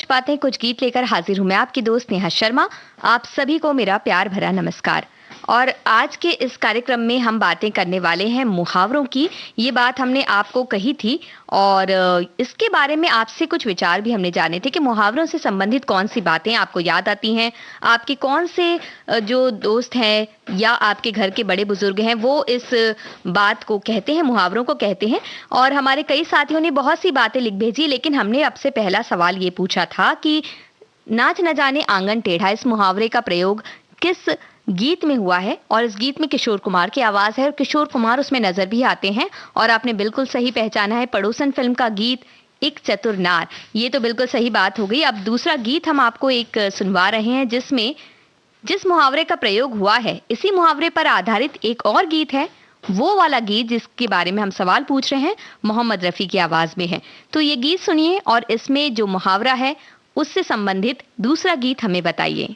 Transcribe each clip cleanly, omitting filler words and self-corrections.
बातें कुछ गीत लेकर हाजिर हूं मैं आपकी दोस्त नेहा शर्मा। आप सभी को मेरा प्यार भरा नमस्कार। और आज के इस कार्यक्रम में हम बातें करने वाले हैं मुहावरों की। ये बात हमने आपको कही थी और इसके बारे में आपसे कुछ विचार भी हमने जाने थे कि मुहावरों से संबंधित कौन सी बातें आपको याद आती हैं, आपके कौन से जो दोस्त हैं या आपके घर के बड़े बुजुर्ग हैं वो इस बात को कहते हैं, मुहावरों को कहते हैं। और हमारे कई साथियों ने बहुत सी बातें लिख भेजी, लेकिन हमने आपसे पहला सवाल ये पूछा था कि नाच न जाने आंगन टेढ़ा, इस मुहावरे का प्रयोग किस गीत में हुआ है। और इस गीत में किशोर कुमार की आवाज है और किशोर कुमार उसमें नजर भी आते हैं। और आपने बिल्कुल सही पहचाना है, पड़ोसन फिल्म का गीत एक चतुर नार। ये तो बिल्कुल सही बात हो गई। अब दूसरा गीत हम आपको एक सुनवा रहे हैं जिसमें जिस मुहावरे का प्रयोग हुआ है, इसी मुहावरे पर आधारित एक और गीत है। वो वाला गीत जिसके बारे में हम सवाल पूछ रहे हैं मोहम्मद रफी की आवाज में है। तो ये गीत सुनिए और इसमें जो मुहावरा है उससे संबंधित दूसरा गीत हमें बताइए।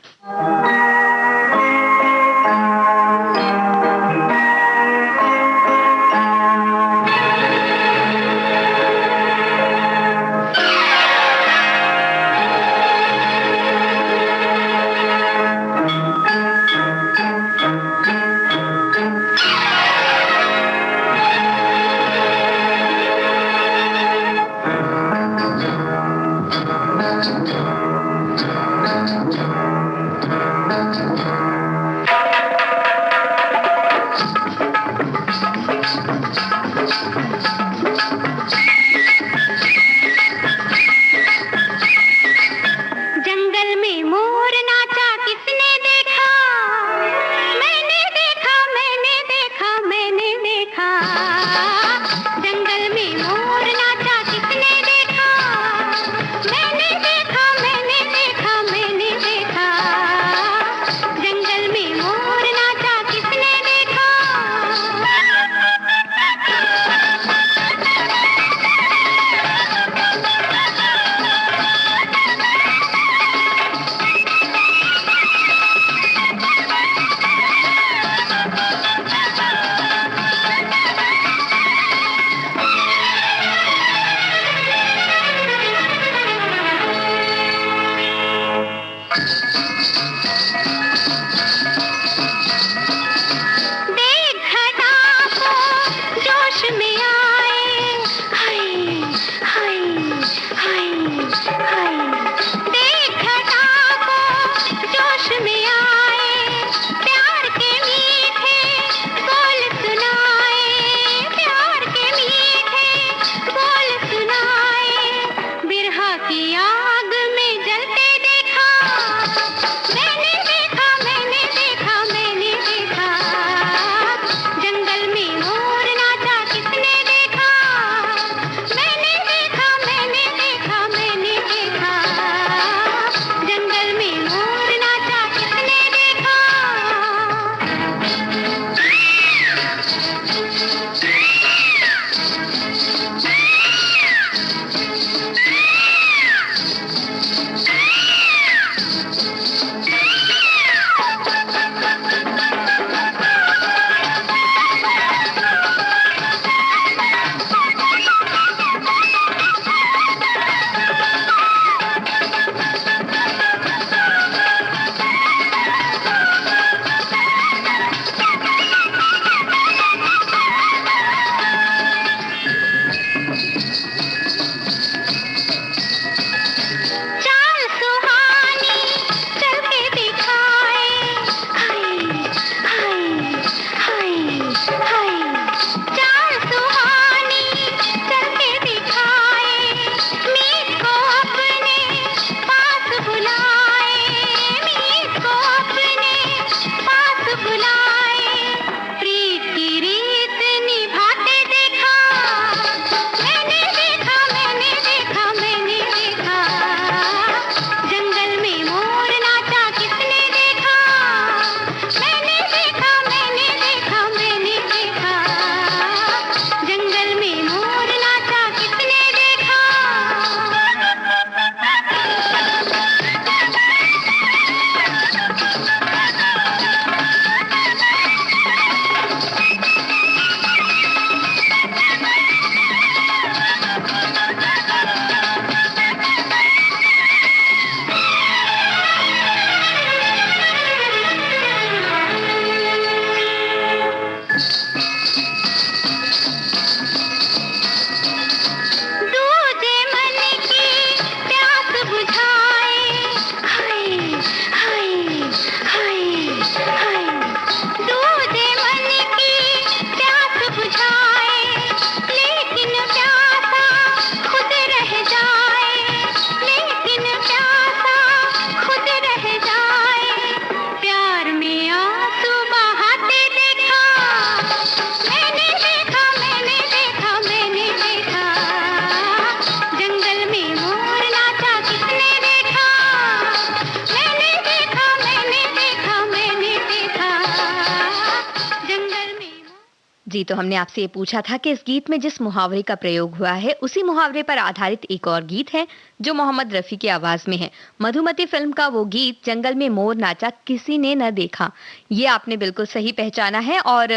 जी, तो हमने आपसे ये पूछा था कि इस गीत में जिस मुहावरे का प्रयोग हुआ है, उसी मुहावरे पर आधारित एक और गीत है, जो मोहम्मद रफ़ी की आवाज़ में है। मधुमती फ़िल्म का वो गीत जंगल में मोर नाचा किसी ने न देखा। ये आपने बिल्कुल सही पहचाना है और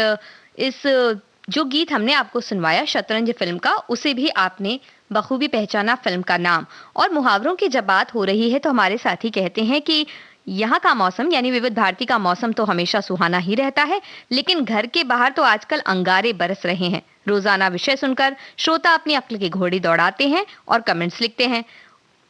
इस जो गीत हमने आपको सुनवाया शतरंज फ़िल्म का, उसे भी आपने बखूबी पहचाना फ़िल्म का नाम। और मुहावरों की जब बात हो रही है, तो हमारे साथी कहते हैं कि यहाँ का मौसम यानी विविध भारती का मौसम तो हमेशा सुहाना ही रहता है, लेकिन घर के बाहर तो आजकल अंगारे बरस रहे हैं। रोजाना विषय सुनकर श्रोता अपनी अक्ल के घोड़े दौड़ाते हैं और कमेंट्स लिखते हैं।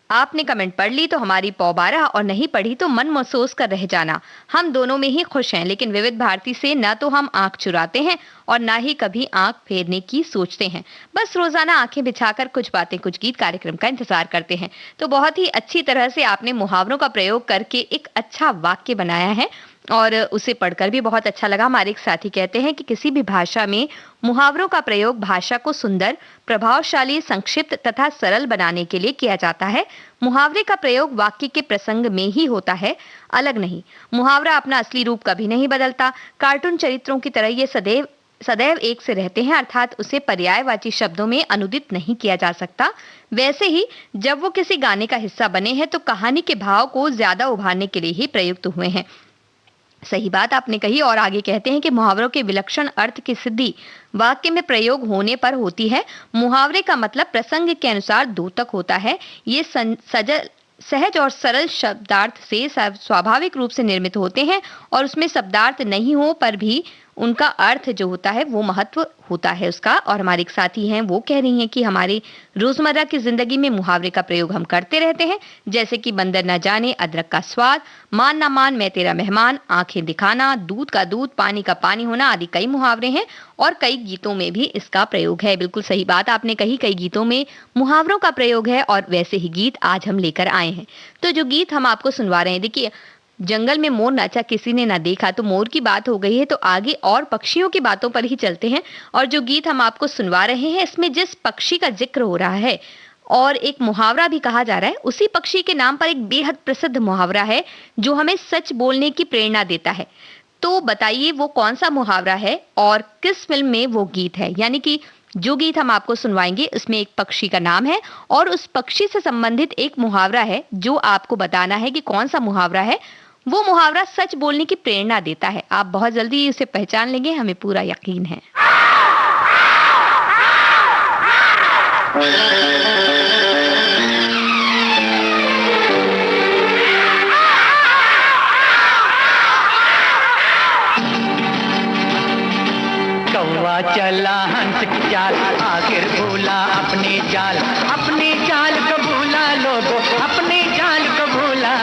आपने कमेंट पढ़ ली तो हमारी पौबारा और नहीं पढ़ी तो मन महसूस कर रह जाना। हम दोनों में ही खुश हैं, लेकिन विविध भारती से न तो हम आंख चुराते हैं और ना ही कभी आंख फेरने की सोचते हैं। बस रोजाना आंखें बिछाकर कुछ बातें कुछ गीत कार्यक्रम का इंतजार करते हैं। तो बहुत ही अच्छी तरह से आपने मुहावरों का प्रयोग करके एक अच्छा वाक्य बनाया है और उसे पढ़कर भी बहुत अच्छा लगा। हमारे एक साथी कहते हैं कि किसी भी भाषा में मुहावरों का प्रयोग भाषा को सुंदर, प्रभावशाली, संक्षिप्त तथा सरल बनाने के लिए किया जाता है। मुहावरे का प्रयोग वाक्य के प्रसंग में ही होता है, अलग नहीं। मुहावरा अपना असली रूप कभी नहीं बदलता। कार्टून चरित्रों की तरह ये सदैव सदैव एक से रहते हैं, अर्थात उसे पर्यायवाची शब्दों में अनुदित नहीं किया जा सकता। वैसे ही जब वो किसी गाने का हिस्सा बने हैं तो कहानी के भाव को ज्यादा उभारने के लिए ही प्रयुक्त हुए हैं। सही बात आपने कही और आगे कहते हैं कि मुहावरों के विलक्षण अर्थ की सिद्धि वाक्य में प्रयोग होने पर होती है। मुहावरे का मतलब प्रसंग के अनुसार द्योतक होता है। ये सजल सहज और सरल शब्दार्थ से स्वाभाविक रूप से निर्मित होते हैं और उसमें शब्दार्थ नहीं हो पर भी उनका अर्थ जो होता है वो महत्व होता है उसका। और हमारे एक साथी हैं वो कह रही हैं कि हमारे रोजमर्रा की जिंदगी में मुहावरे का प्रयोग हम करते रहते हैं, जैसे कि बंदर न जाने अदरक का स्वाद, मान ना मान मैं तेरा मेहमान, आंखें दिखाना, दूध का दूध पानी का पानी होना आदि कई मुहावरे हैं और कई गीतों में भी इसका प्रयोग है। बिल्कुल सही बात आपने कही, कई गीतों में मुहावरों का प्रयोग है और वैसे ही गीत आज हम लेकर आए हैं। तो जो गीत हम आपको सुनवा रहे हैं, देखिए जंगल में मोर नाचा किसी ने ना देखा, तो मोर की बात हो गई है, तो आगे और पक्षियों की बातों पर ही चलते हैं। और जो गीत हम आपको सुनवा रहे हैं इसमें जिस पक्षी का जिक्र हो रहा है और एक मुहावरा भी कहा जा रहा है, उसी पक्षी के नाम पर एक बेहद प्रसिद्ध मुहावरा है जो हमें सच बोलने की प्रेरणा देता है। तो बताइए वो कौन सा मुहावरा है और किस फिल्म में वो गीत है। यानी कि जो गीत हम आपको सुनवाएंगे उसमें एक पक्षी का नाम है और उस पक्षी से संबंधित एक मुहावरा है जो आपको बताना है कि कौन सा मुहावरा है। वो मुहावरा सच बोलने की प्रेरणा देता है। आप बहुत जल्दी उसे पहचान लेंगे, हमें पूरा यकीन है। कौवा चला हंस की चाल, आखिर भूला अपनी चाल, अपनी चाल को भूला लोगो, अपनी चाल को भूला।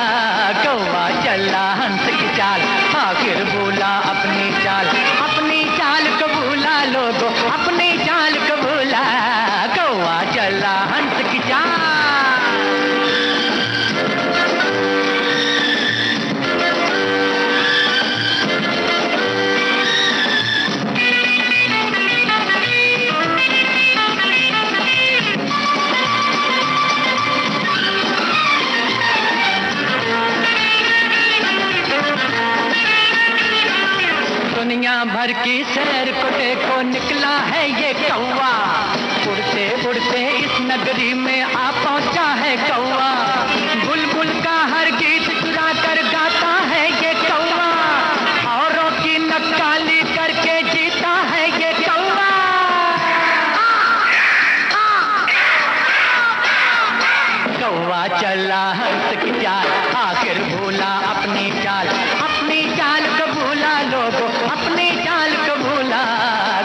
कौवा चला हंस की चाल, आखिर भूला अपनी चाल, अपनी चाल को भूला लोगो, अपनी चाल को भूला। कौवा चला हंस की चाल। दुनिया भर की सैर को देखो निकला है ये कौवा, उड़ते उड़ते इस नगरी में आ पहुंचा है कौवा। बुलबुल का हर गीत चुरा कर गाता है ये कौवा, औरों की नक्काली करके जीता है ये कौवा। कौवा चला हंस की चाल, आखिर भूला अपनी चाल, अपनी चाल को भूला लोगो, अपनी चाल को भूला।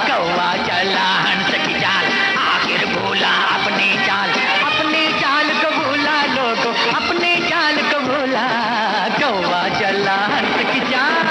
कौवा चला हंस की चाल, आखिर भूला अपनी चाल, अपनी चाल को भूला लोगो, अपनी चाल को भूला। कौवा चला हंस की चाल।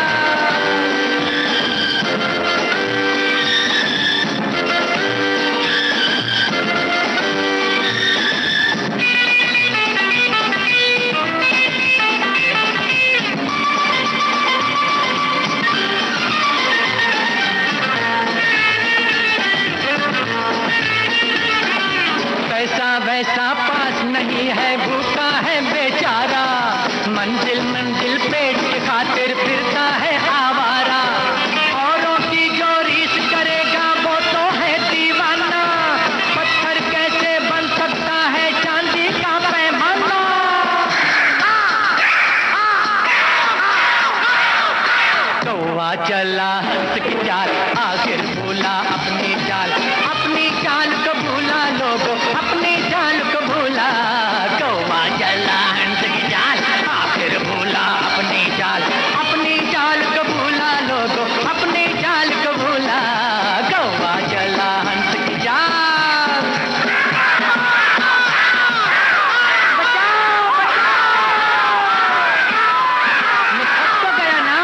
चला हंस की चाल, आखिर भूला अपनी चाल, अपनी चाल को भूला लोगों, अपनी चाल को भूला। कौवा चला हंस की चाल, आखिर भूला अपनी चाल, अपनी चाल को भूला लोगों, अपनी चाल को भूला। कौवा चला हंस की चाल। बचाओ बचाओ, मैं थक तो गया ना,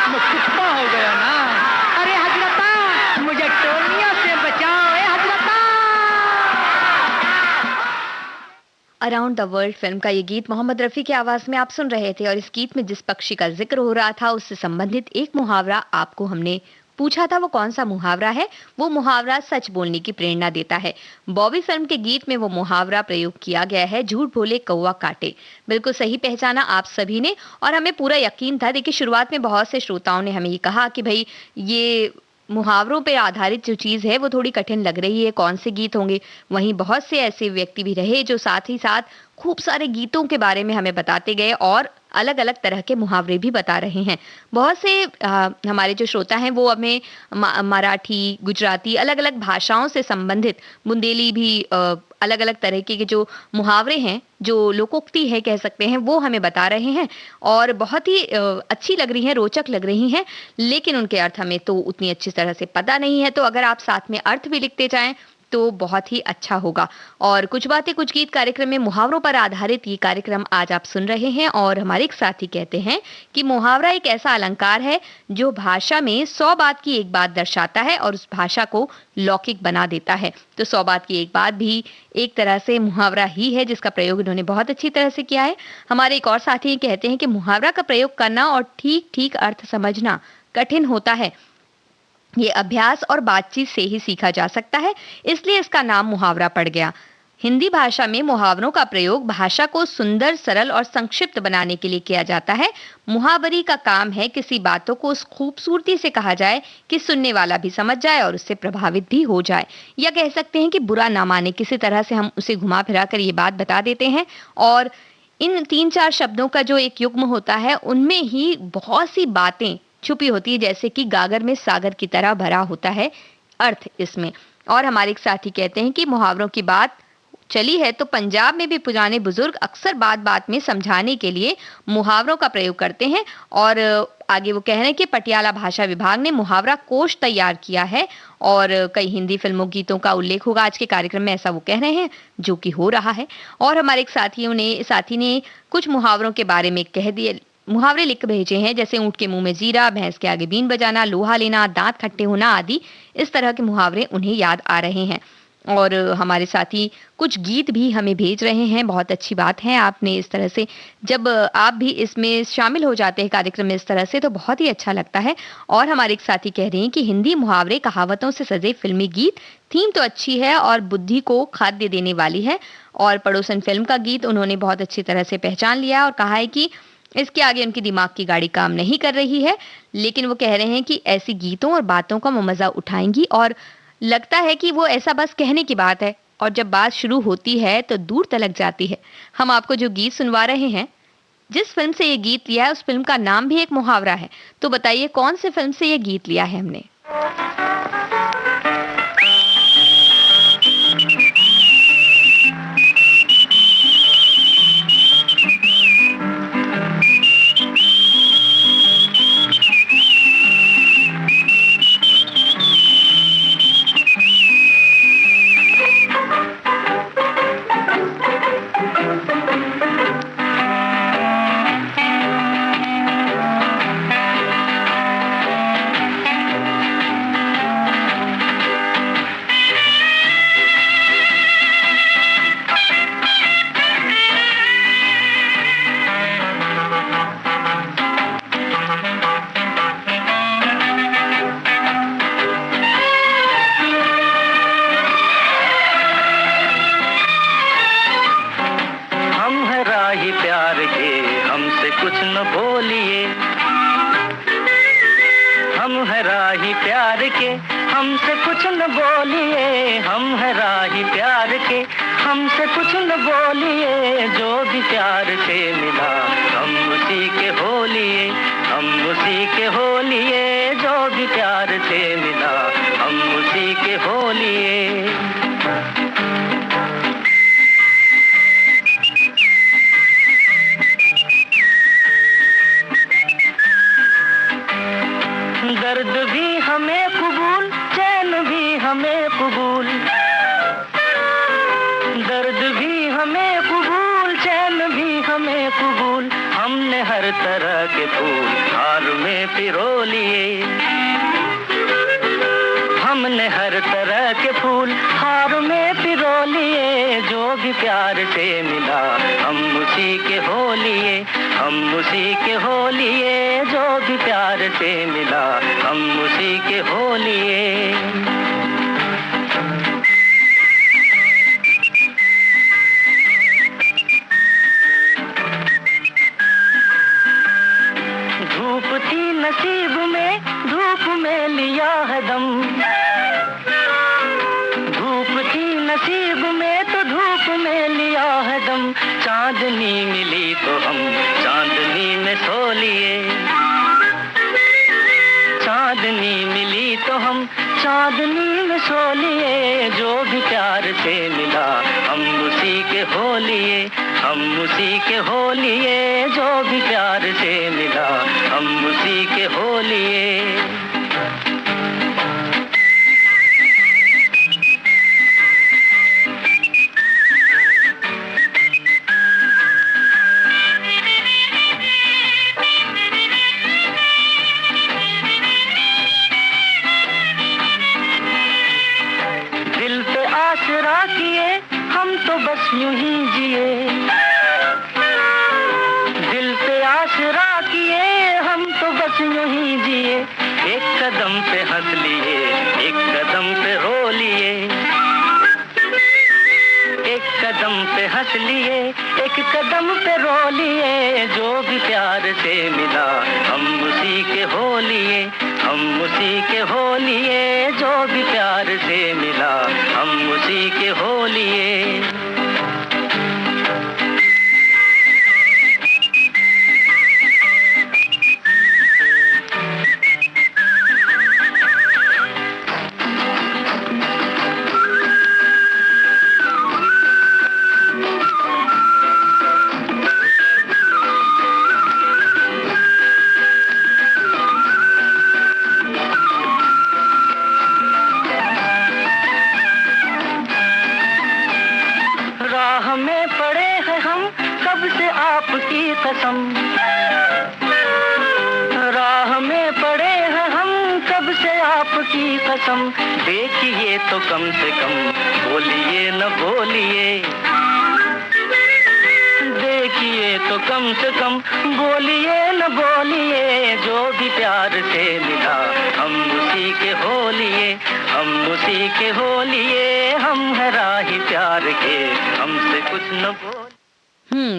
मैं कुत्ता हो गया ना। अरे हजरता, मुझे टोलियों से बचाओ, ए हजरता। अराउंड द वर्ल्ड फिल्म का ये गीत मोहम्मद रफी की आवाज में आप सुन रहे थे और इस गीत में जिस पक्षी का जिक्र हो रहा था उससे संबंधित एक मुहावरा आपको हमने पूछा था। वो कौन सा मुहावरा है? वो मुहावरा सच बोलने की प्रेरणा देता है। बॉबी फिल्म के गीत में वो मुहावरा प्रयोग किया गया है, झूठ बोले कौवा काटे। बिल्कुल सही पहचाना आप सभी ने और हमें पूरा यकीन था। देखिए, शुरुआत में बहुत से श्रोताओं ने हमें ये कहा कि भाई ये मुहावरों पे आधारित जो चीज है वो थोड़ी कठिन लग रही है, कौन से गीत होंगे। वहीं बहुत से ऐसे व्यक्ति भी रहे जो साथ ही साथ खूब सारे गीतों के बारे में हमें बताते गए और अलग अलग तरह के मुहावरे भी बता रहे हैं। बहुत से हमारे जो श्रोता हैं वो हमें मराठी, गुजराती, अलग अलग भाषाओं से संबंधित बुंदेली भी अलग अलग तरीके के जो मुहावरे हैं, जो लोकोक्ति है कह सकते हैं, वो हमें बता रहे हैं और बहुत ही अच्छी लग रही हैं, रोचक लग रही हैं। लेकिन उनके अर्थ हमें तो उतनी अच्छी तरह से पता नहीं है, तो अगर आप साथ में अर्थ भी लिखते जाएं तो बहुत ही अच्छा होगा। और कुछ बातें कुछ गीत कार्यक्रम में मुहावरों पर आधारित ये कार्यक्रम आज आप सुन रहे हैं और हमारे एक साथी कहते हैं कि मुहावरा एक ऐसा अलंकार है जो भाषा में 100 बात की एक बात दर्शाता है और उस भाषा को लौकिक बना देता है। तो 100 बात की एक बात भी एक तरह से मुहावरा ही है जिसका प्रयोग इन्होंने बहुत अच्छी तरह से किया है। हमारे एक और साथी कहते हैं कि मुहावरा का प्रयोग करना और ठीक ठीक अर्थ समझना कठिन होता है। ये अभ्यास और बातचीत से ही सीखा जा सकता है, इसलिए इसका नाम मुहावरा पड़ गया। हिंदी भाषा में मुहावरों का प्रयोग भाषा को सुंदर, सरल और संक्षिप्त बनाने के लिए किया जाता है। मुहावरी का काम है किसी बातों को उस खूबसूरती से कहा जाए कि सुनने वाला भी समझ जाए और उससे प्रभावित भी हो जाए, या कह सकते हैं कि बुरा ना माने। किसी तरह से हम उसे घुमा फिरा कर ये बात बता देते हैं और इन 3-4 शब्दों का जो एक युग्म होता है उनमें ही बहुत सी बातें छुपी होती है, जैसे कि गागर में सागर की तरह भरा होता है अर्थ इसमें। और हमारे एक साथी कहते हैं कि मुहावरों की बात चली है तो पंजाब में भी पुराने बुजुर्ग अक्सर बात बात में समझाने के लिए मुहावरों का प्रयोग करते हैं। और आगे वो कह रहे हैं कि पटियाला भाषा विभाग ने मुहावरा कोश तैयार किया है और कई हिंदी फिल्मों गीतों का उल्लेख होगा आज के कार्यक्रम में, ऐसा वो कह रहे हैं, जो कि हो रहा है। और हमारे एक साथी ने कुछ मुहावरों के बारे में कह दिए, मुहावरे लिख भेजे हैं, जैसे ऊंट के मुंह में जीरा, भैंस के आगे बीन बजाना, लोहा लेना, दांत खट्टे होना आदि। इस तरह के मुहावरे उन्हें याद आ रहे हैं। और हमारे साथी कुछ गीत भी हमें भेज रहे हैं। बहुत अच्छी बात है, आपने इस तरह से जब आप भी इसमें शामिल हो जाते हैं कार्यक्रम में इस तरह से तो बहुत ही अच्छा लगता है। और हमारे एक साथी कह रहे हैं कि हिंदी मुहावरे कहावतों से सजे फिल्मी गीत, थीम तो अच्छी है और बुद्धि को खाद्य देने वाली है। और पड़ोसन फिल्म का गीत उन्होंने बहुत अच्छी तरह से पहचान लिया और कहा है कि इसके आगे उनकी दिमाग की गाड़ी काम नहीं कर रही है। लेकिन वो कह रहे हैं कि ऐसी गीतों और बातों का वो मजा उठाएंगी और लगता है कि वो ऐसा बस कहने की बात है और जब बात शुरू होती है तो दूर तलक जाती है। हम आपको जो गीत सुनवा रहे हैं, जिस फिल्म से ये गीत लिया है उस फिल्म का नाम भी एक मुहावरा है। तो बताइए कौन सी फिल्म से ये गीत लिया है हमने? हमसे कुछ न बोलिए, हम है राही प्यार के, हमसे कुछ न बोलिए, जो भी प्यार से मिला हम उसी के हो लिए, हम उसी के हो हमें कबूल, हमने हर तरह के फूल हार में पिरो लिए। हमने हर तरह के फूल हार में पिरो लिए, जो भी प्यार से मिला हम उसी के हो लिए। हम उसी के हो लिए, जो भी प्यार से मिला हम उसी के हो लिए। धूप थी नसीब में, धूप में लिया है दम। धूप थी नसीब में तो धूप में लिया है दम। चांदनी मिली तो हम चांदनी में सो लिए। चांदनी मिली तो हम चांदनी में सो लिए, जो भी प्यार से मिला हम उसी के हो लिए। हम उसी के हो लिए, जो भी प्यार से मिला हम उसी के हो लिए। दिल पे आसरा किए हम तो बस यूं ही जिए। दिल पे आसरा किए हम तो बस यूं ही जिए। एक कदम पे हंस लिए, एक कदम पे रो लिए। एक कदम पे हंस लिए, एक कदम पे रो लिए, जो भी प्यार से मिला हम उसी के हो लिए। हम उसी के हो लिए, जो भी प्यार से मिला हम उसी के हो लिए। राह में पड़े हैं हम कब से आपकी कसम। राह में पड़े हैं हम कब से आपकी कसम। देखिए तो कम से कम बोलिए न बोलिए। देखिए तो कम से कम बोलिए न बोलिए, जो भी प्यार से मिला हम उसी के हो लिए। हम उसी के हो लिए, हम है राही प्यार के, हमसे कुछ न बोल।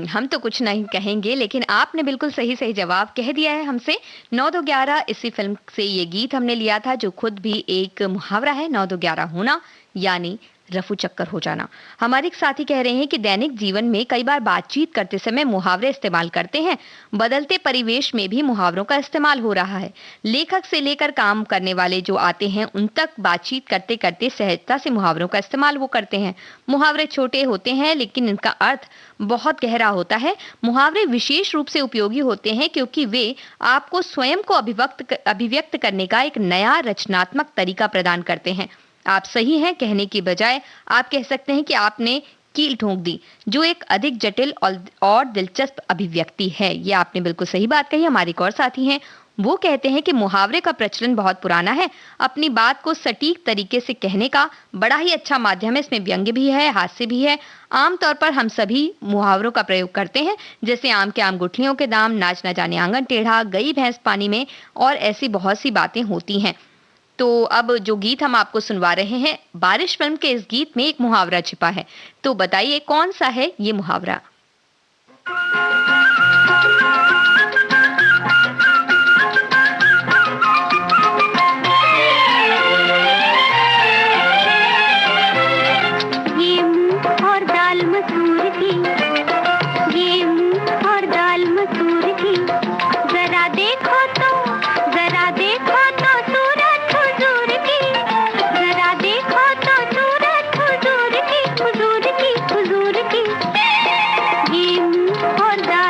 हम तो कुछ नहीं कहेंगे, लेकिन आपने बिल्कुल सही सही जवाब कह दिया है हमसे। 9-2-11 इसी फिल्म से ये गीत हमने लिया था, जो खुद भी एक मुहावरा है। 9-2-11 होना यानी रफू चक्कर हो जाना। हमारे एक साथी कह रहे हैं कि दैनिक जीवन में कई बार बातचीत करते समय मुहावरे इस्तेमाल करते हैं। बदलते परिवेश में भी मुहावरों का इस्तेमाल हो रहा है। लेखक से लेकर काम करने वाले जो आते हैं उन तक बातचीत करते करते सहजता से मुहावरों का इस्तेमाल वो करते हैं। मुहावरे छोटे होते हैं लेकिन इनका अर्थ बहुत गहरा होता है। मुहावरे विशेष रूप से उपयोगी होते हैं क्योंकि वे आपको स्वयं को अभिव्यक्त करने का एक नया रचनात्मक तरीका प्रदान करते हैं। आप सही हैं, कहने की बजाय आप कह सकते हैं कि आपने कील ठोक दी, जो एक अधिक जटिल और दिलचस्प अभिव्यक्ति है। ये आपने बिल्कुल सही बात कही। हमारे एक और साथी हैं, वो कहते हैं कि मुहावरे का प्रचलन बहुत पुराना है। अपनी बात को सटीक तरीके से कहने का बड़ा ही अच्छा माध्यम है। इसमें व्यंग्य भी है, हास्य भी है। आमतौर पर हम सभी मुहावरों का प्रयोग करते हैं, जैसे आम के आम गुठलियों के दाम, नाच न जाने आंगन टेढ़ा, गई भैंस पानी में, और ऐसी बहुत सी बातें होती हैं। तो अब जो गीत हम आपको सुनवा रहे हैं, बारिश फिल्म के इस गीत में एक मुहावरा छिपा है। तो बताइए कौन सा है ये मुहावरा? ये मूंग और दाल मसूर की, ये मूंग और दाल मसूर की, जरा देखो तो सूरत हुजूर की, जरा देखो तो सूरत हुजूर की, हुजूर की, हुजूर की। ये मूंग और दाल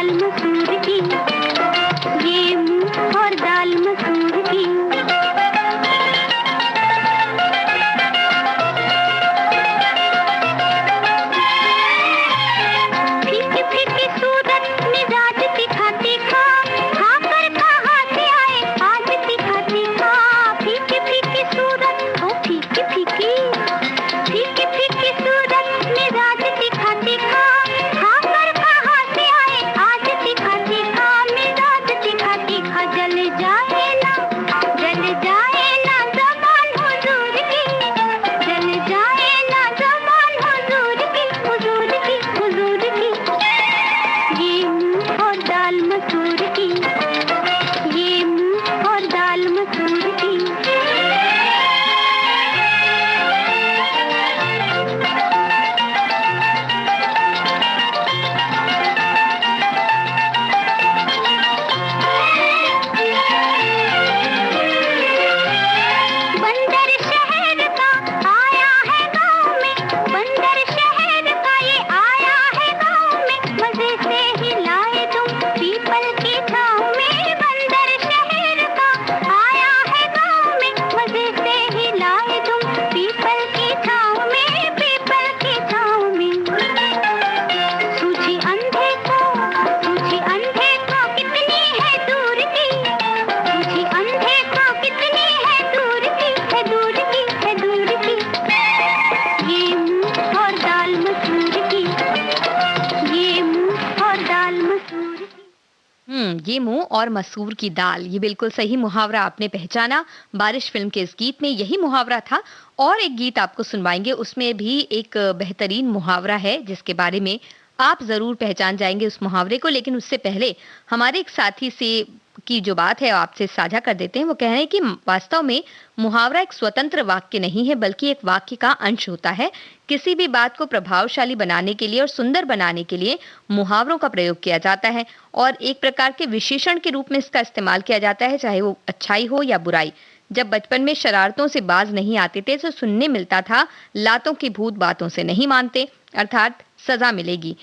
मसूर की। ये मुंह और मसूर की दाल, ये बिल्कुल सही मुहावरा आपने पहचाना। बारिश फिल्म के इस गीत में यही मुहावरा था। और एक गीत आपको सुनवाएंगे, उसमें भी एक बेहतरीन मुहावरा है जिसके बारे में आप जरूर पहचान जाएंगे उस मुहावरे को। लेकिन उससे पहले हमारे एक साथी से की जो बात है आपसे साझा कर देते हैं। वो कह रहे हैं कि वास्तव में मुहावरा एक स्वतंत्र वाक्य नहीं है, बल्कि एक वाक्य का अंश होता है। किसी भी बात को प्रभावशाली बनाने के लिए और सुंदर बनाने के लिए मुहावरों का प्रयोग किया जाता है और एक प्रकार के विशेषण के रूप में इसका इस्तेमाल किया जाता है, चाहे वो अच्छाई हो या बुराई। जब बचपन में शरारतों से बाज नहीं आते थे तो सुनने मिलता था, लातों की भूत बातों से नहीं मानते, अर्थात सजा मिलेगी।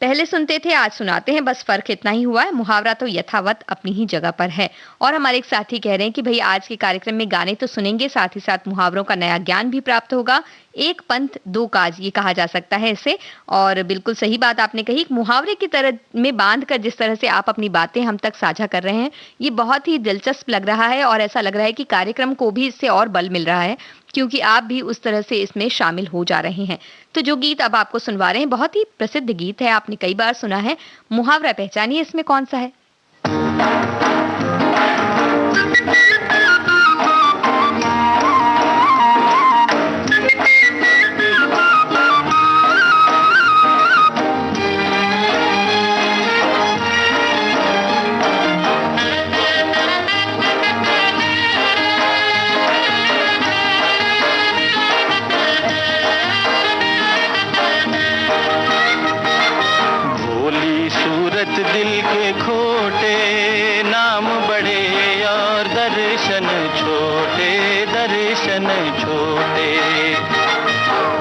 पहले सुनते थे, आज सुनाते हैं, बस फर्क इतना ही हुआ है। मुहावरा तो यथावत अपनी ही जगह पर है। और हमारे एक साथी कह रहे हैं कि भाई आज के कार्यक्रम में गाने तो सुनेंगे, साथ ही साथ मुहावरों का नया ज्ञान भी प्राप्त होगा। एक पंथ दो काज, ये कहा जा सकता है इसे। और बिल्कुल सही बात आपने कही, मुहावरे की तरह में बांध कर जिस तरह से आप अपनी बातें हम तक साझा कर रहे हैं, ये बहुत ही दिलचस्प लग रहा है। और ऐसा लग रहा है कि कार्यक्रम को भी इससे और बल मिल रहा है, क्योंकि आप भी उस तरह से इसमें शामिल हो जा रहे हैं। तो जो गीत अब आपको सुनवा रहे हैं बहुत ही प्रसिद्ध गीत है, आपने कई बार सुना है। मुहावरा पहचानिए इसमें कौन सा है। भोली सूरत दिल के खोटे, नाम बड़े और दर्शन छोटे, दर्शन छोटे।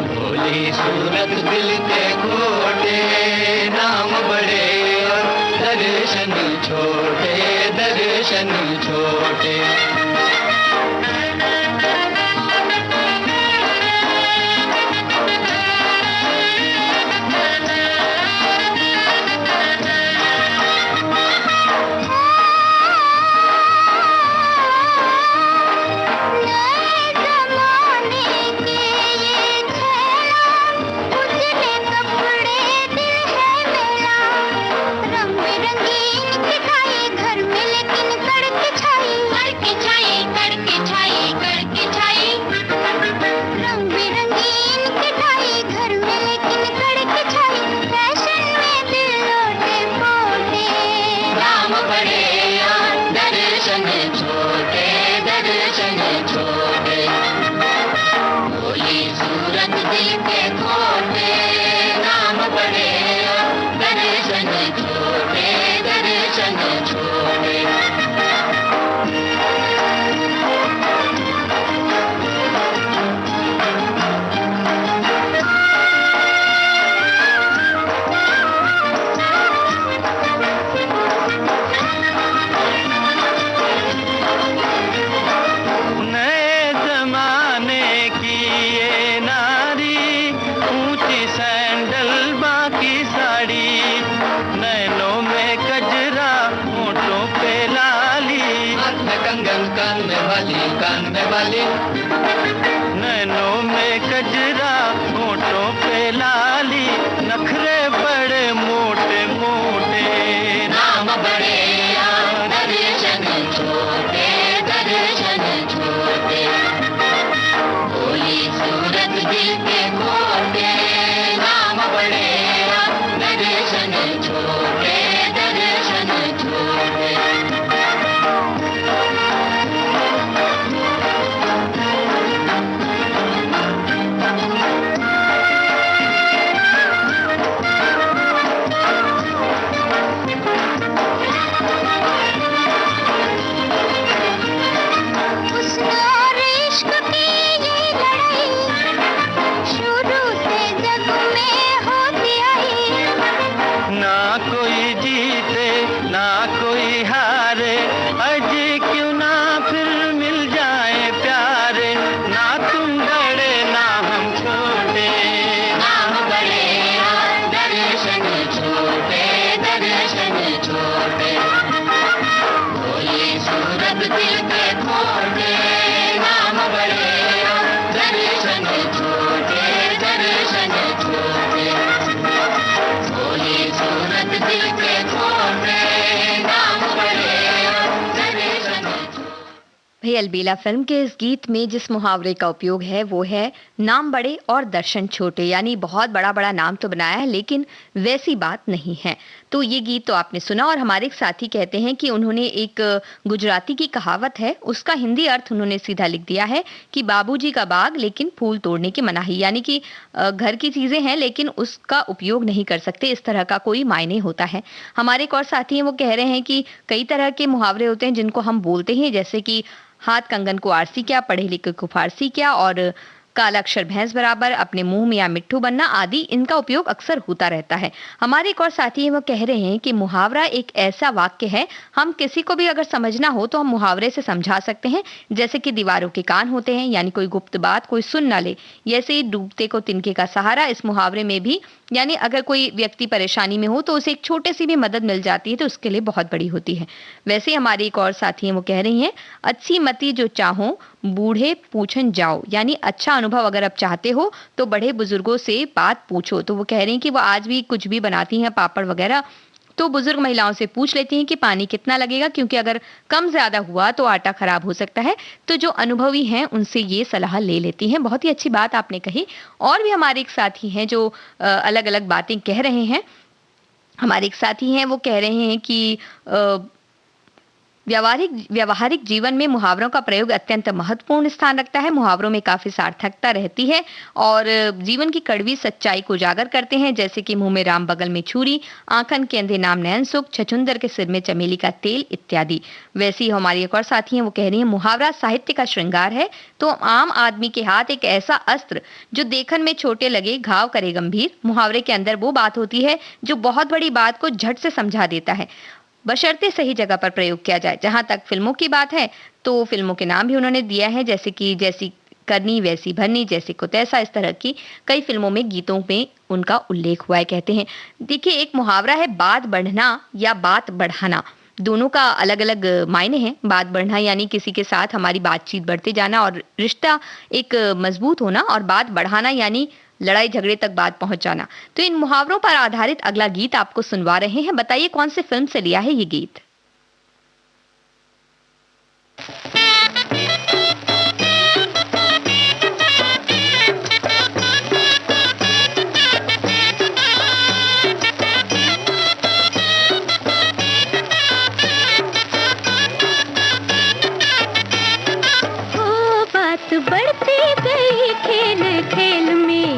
भोली सूरत दिल के खोटे, नाम बड़े और दर्शन छोटे, दर्शन छोटे। नैनों में कजरा, होठों पे लाली, नखरे बड़े मोटे मोटे, नाम बड़े और दर्शन छोटे, दर्शन छोटे। भोली सूरत दिल के खोटे, नाम बड़े और दर्शन छोटे, दर्शन छोटे। भई अलबेला फिल्म के इस गीत में जिस मुहावरे का उपयोग है वो है नाम बड़े और दर्शन छोटे, यानी बहुत बड़ा बड़ा नाम तो बनाया है लेकिन वैसी बात नहीं है। तो ये गीत तो आपने सुना और हमारे एक साथी कहते हैं कि उन्होंने एक गुजराती की कहावत है उसका हिंदी अर्थ उन्होंने सीधा लिख दिया है कि बाबूजी का बाग लेकिन फूल तोड़ने की मनाही, यानी कि घर की चीजें हैं लेकिन उसका उपयोग नहीं कर सकते, इस तरह का कोई मायने होता है। हमारे एक और साथी हैं वो कह रहे हैं कि कई तरह के मुहावरे होते हैं जिनको हम बोलते हैं, जैसे कि हाथ कंगन को आरसी क्या, पढ़े लिखे को फारसी क्या, और काला अक्षर भैंस बराबर, अपने मुंह में या मिट्ठू बनना आदि, इनका उपयोग अक्सर होता रहता है। हमारे एक और साथी हैं वो कह रहे हैं कि मुहावरा एक ऐसा वाक्य है, हम किसी को भी अगर समझना हो तो हम मुहावरे से समझा सकते हैं, जैसे कि दीवारों के कान होते हैं, यानी कोई गुप्त बात कोई सुन ना ले, जैसे डूबते को तिनके का सहारा। इस मुहावरे में भी यानी अगर कोई व्यक्ति परेशानी में हो तो उसे एक छोटे सी भी मदद मिल जाती है तो उसके लिए बहुत बड़ी होती है। वैसे ही हमारी एक और साथी हैं वो कह रही हैं अच्छी मति जो चाहो बूढ़े पूछन जाओ, यानी अच्छा अनुभव अगर आप चाहते हो तो बड़े बुजुर्गों से बात पूछो। तो वो कह रही हैं कि वो आज भी कुछ भी बनाती हैं पापड़ वगैरह तो बुजुर्ग महिलाओं से पूछ लेती हैं कि पानी कितना लगेगा, क्योंकि अगर कम ज्यादा हुआ तो आटा खराब हो सकता है। तो जो अनुभवी हैं उनसे ये सलाह ले लेती हैं। बहुत ही अच्छी बात आपने कही। और भी हमारे एक साथी हैं जो अलग अलग बातें कह रहे हैं। हमारे एक साथी हैं वो कह रहे हैं कि व्यावहारिक जीवन में मुहावरों का प्रयोग अत्यंत महत्वपूर्ण स्थान रखता है। मुहावरों में काफी सार्थकता रहती है और जीवन की कड़वी सच्चाई को उजागर करते हैं, जैसे कि मुंह में राम बगल में छुरी, आंखन के अंधे नाम नैन सुख, छछुंदर के सिर में चमेली का तेल इत्यादि। वैसे ही हमारी एक और साथी हैं वो कह रही हैं मुहावरा साहित्य का श्रृंगार है। तो आम आदमी के हाथ एक ऐसा अस्त्र जो देखन में छोटे लगे घाव करे गंभीर। मुहावरे के अंदर वो बात होती है जो बहुत बड़ी बात को झट से समझा देता है, बशर्ते सही जगह पर प्रयोग किया जाए। जहां तक फिल्मों की बात है तो फिल्मों के नाम भी उन्होंने दिया है, जैसे कि जैसी करनी वैसी भरनी, जैसे को तैसा, इस तरह की कई फिल्मों में गीतों में उनका उल्लेख हुआ है। कहते हैं देखिए एक मुहावरा है बात बढ़ना या बात बढ़ाना, दोनों का अलग अलग मायने हैं। बात बढ़ना यानी किसी के साथ हमारी बातचीत बढ़ते जाना और रिश्ता एक मजबूत होना, और बात बढ़ाना यानी लड़ाई झगड़े तक बात पहुंच जाना। तो इन मुहावरों पर आधारित अगला गीत आपको सुनवा रहे हैं। बताइए कौन से फिल्म से लिया है ये गीत? बात बढ़ती गई खेल खेल में,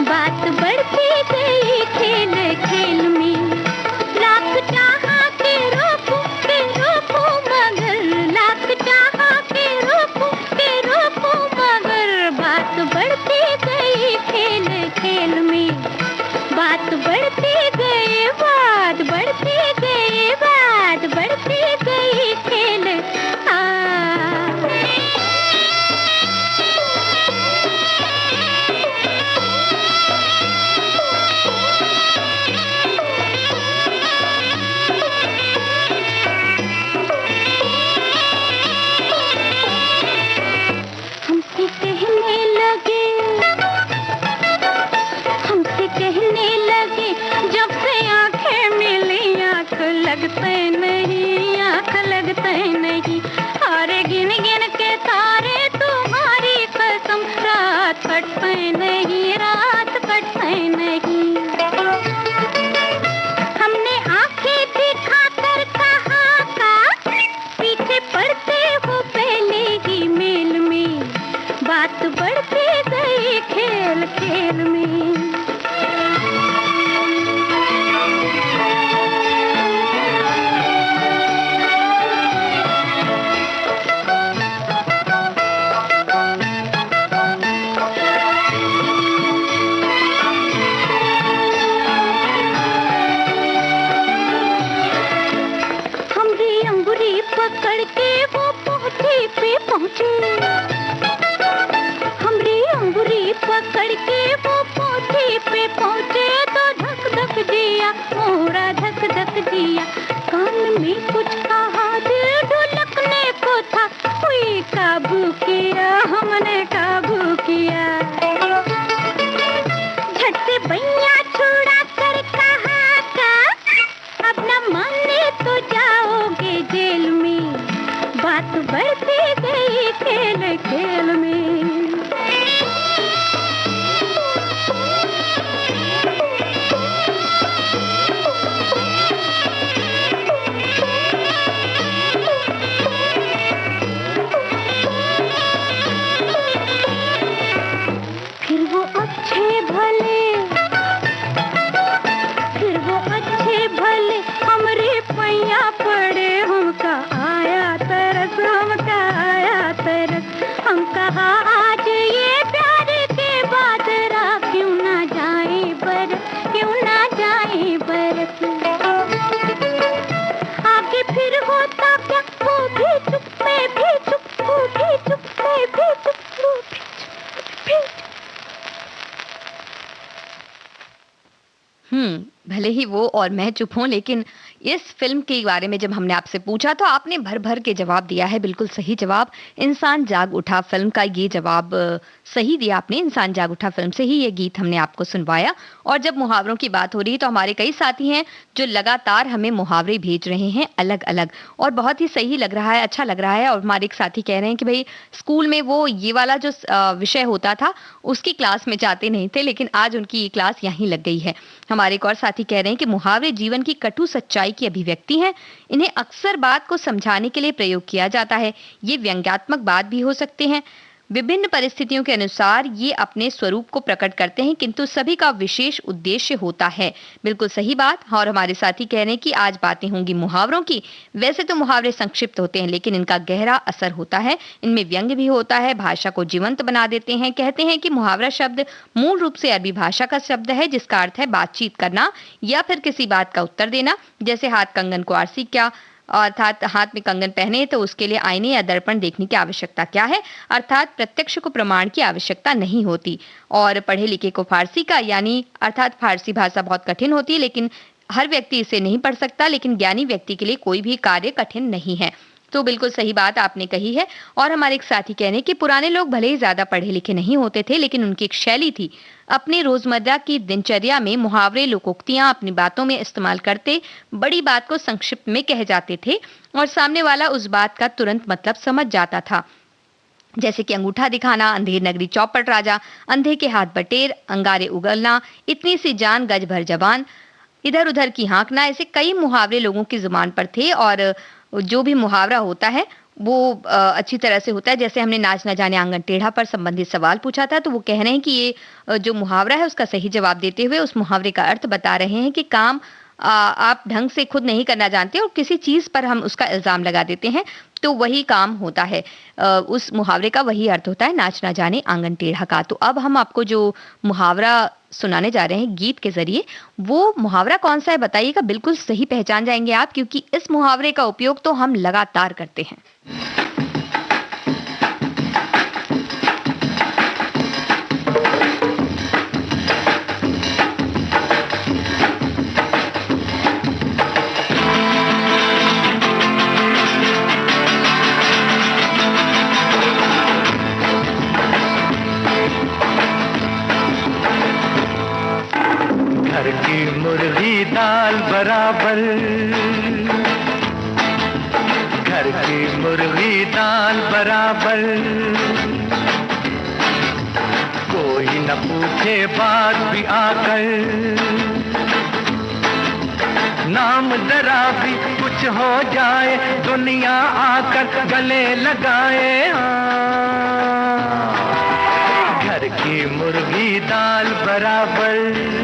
बात बढ़ती गई खेल खेल में, लाख चाहा के रोकूं मगर, लाख चाहा के रोकूं मगर, बात बढ़ती गई खेल खेल में, बात बढ़ती गई, बात बढ़ती गई, बात बढ़ती गई खेल। नहीं, और गिन गिन के तारे तुम्हारी कसम, रात कटते नहीं, रात कटते नहीं। हमने आंखें दिखा कर कहा का पीछे पड़ते हो पहले ही मेल में, बात बढ़ती गई खेल खेल में। पकड़ के वो पहुंचे पे पहुंचे, हमरी अंगुरी पकड़ के वो पहुंचे पे पहुंचे, तो धक धक जिया मोरा धक धक जिया, कान में कुछ कहा दिल ढुलकने को था, हुई काबू किया हमने काबू किया, झट से बैया छुड़ा कर कहा का अब न माने तो जाओगे जेल में, बात बढ़ती गई लो और मैं चुप हूँ, लेकिन इस फिल्म के बारे में जब हमने आपसे पूछा तो आपने भर भर के जवाब दिया है, बिल्कुल सही जवाब। इंसान जाग उठा फिल्म का ये जवाब सही दिया आपने। इंसान जाग उठा फिल्म से ही ये गीत हमने आपको सुनवाया। और जब मुहावरों की बात हो रही है तो हमारे कई साथी हैं जो लगातार हमें मुहावरे भेज रहे हैं अलग अलग, और बहुत ही सही लग रहा है, अच्छा लग रहा है। और हमारे एक साथी कह रहे हैं कि भाई स्कूल में वो ये वाला जो विषय होता था उसकी क्लास में जाते नहीं थे, लेकिन आज उनकी ये क्लास यहीं लग गई है। हमारे एक और साथी कह रहे हैं कि मुहावरे जीवन की कटु सच्चाई की अभिव्यक्ति हैं। इन्हें अक्सर बात को समझाने के लिए प्रयोग किया जाता है। ये व्यंग्यात्मक बात भी हो सकते हैं। विभिन्न परिस्थितियों के अनुसार ये अपने स्वरूप को प्रकट करते हैं, किंतु सभी का विशेष उद्देश्य होता है। बिल्कुल सही बात। और हमारे साथी कह रहे हैं कि आज बातें होंगी मुहावरों की। वैसे तो मुहावरे संक्षिप्त होते हैं, लेकिन इनका गहरा असर होता है। इनमें व्यंग्य भी होता है, भाषा को जीवंत बना देते हैं। कहते हैं कि मुहावरा शब्द मूल रूप से अरबी भाषा का शब्द है, जिसका अर्थ है बातचीत करना या फिर किसी बात का उत्तर देना। जैसे हाथ कंगन को आरसी क्या, अर्थात हाथ में कंगन पहने तो उसके लिए आईने या दर्पण देखने की आवश्यकता क्या है, अर्थात प्रत्यक्ष को प्रमाण की आवश्यकता नहीं होती। और पढ़े लिखे को फारसी का, यानी अर्थात फारसी भाषा बहुत कठिन होती है, लेकिन हर व्यक्ति इसे नहीं पढ़ सकता, लेकिन ज्ञानी व्यक्ति के लिए कोई भी कार्य कठिन नहीं है। तो बिल्कुल सही बात आपने कही है। और हमारे एक साथी कह रहे हैं कि पुराने लोग भले ही ज्यादा पढ़े लिखे नहीं होते थे, लेकिन उनकी एक शैली थी। अपने रोजमर्रा की दिनचर्या में मुहावरे, लोकोक्तियां अपनी बातों में इस्तेमाल करते बड़ी बात को संक्षिप्त में कह जाते थे और सामने वाला उस बात का तुरंत मतलब समझ जाता था। जैसे कि अंगूठा दिखाना, अंधेर नगरी चौपट राजा, अंधे के हाथ बटेर, अंगारे उगलना, इतनी सी जान गज भर जबान, इधर उधर की हाँकना, ऐसे कई मुहावरे लोगों की जुबान पर थे। और जो भी मुहावरा होता है वो अच्छी तरह से होता है। जैसे हमने नाच न जाने आंगन टेढ़ा पर संबंधित सवाल पूछा था, तो वो कह रहे हैं कि ये जो मुहावरा है उसका सही जवाब देते हुए उस मुहावरे का अर्थ बता रहे हैं कि काम आप ढंग से खुद नहीं करना जानते और किसी चीज पर हम उसका इल्जाम लगा देते हैं, तो वही काम होता है। उस मुहावरे का वही अर्थ होता है, नाच ना जाने आंगन टेढ़ा का। तो अब हम आपको जो मुहावरा सुनाने जा रहे हैं गीत के जरिए, वो मुहावरा कौन सा है बताइएगा। बिल्कुल सही पहचान जाएंगे आप, क्योंकि इस मुहावरे का उपयोग तो हम लगातार करते हैं। घर की मुर्गी दाल बराबर, घर की मुर्गी दाल बराबर, कोई न पूछे बात भी आकर, नाम जरा भी कुछ हो जाए दुनिया आकर गले लगाए। घर की मुर्गी दाल बराबर।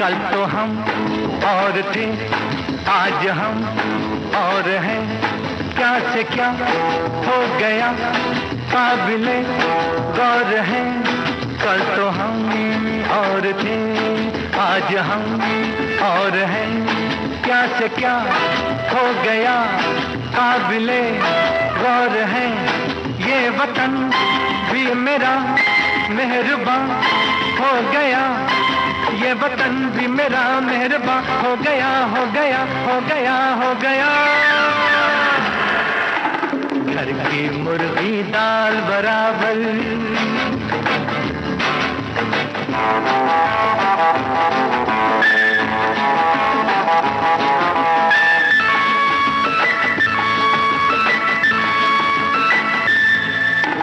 कल तो हम और थे, आज हम और हैं, क्या से क्या हो गया काबिले गौर है। कल तो हम और थे, आज हम और हैं, क्या से क्या हो गया काबिले गौर है। ये वतन भी मेरा मेहरबान हो गया, ये वतन भी मेरा मेहरबान हो गया, हो गया, हो गया, हो गया। घर की मुर्गी दाल बराबर।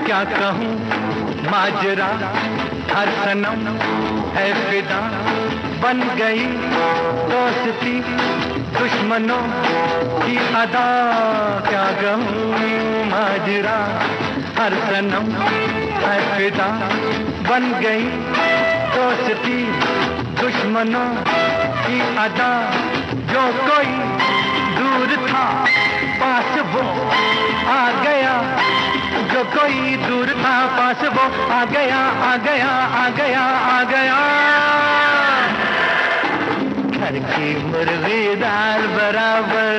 क्या कहूँ माजरा, हर सनम है फिदा, बन गई दोस्ती दुश्मनों की अदा। क्या कहूँ माजरा, हर सनम है फिदा, बन गई दोस्ती दुश्मनों की अदा, जो कोई दूर था पास वो आ गया, जो कोई दूर था पास वो आ गया, आ गया, आ गया, आ गया। घर की मुर्गी दाल बराबर,